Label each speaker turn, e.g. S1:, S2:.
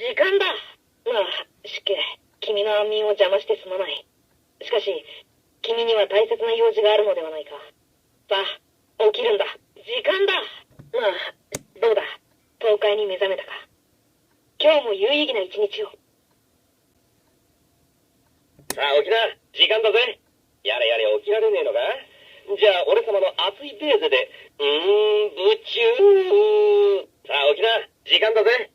S1: 時間だ。まあ、失敬。君の安眠を邪魔してすまない。しかし、君には大切な用事があるのではないか。さあ、起きるんだ。時間だ。まあ、どうだ。東海に目覚めたか。今日も有意義な一日を。
S2: さあ起きな。時間だぜ。やれやれ起きられねえのか。じゃあ俺様の熱いベーゼで、ブチュー。さあ起きな。時間だぜ。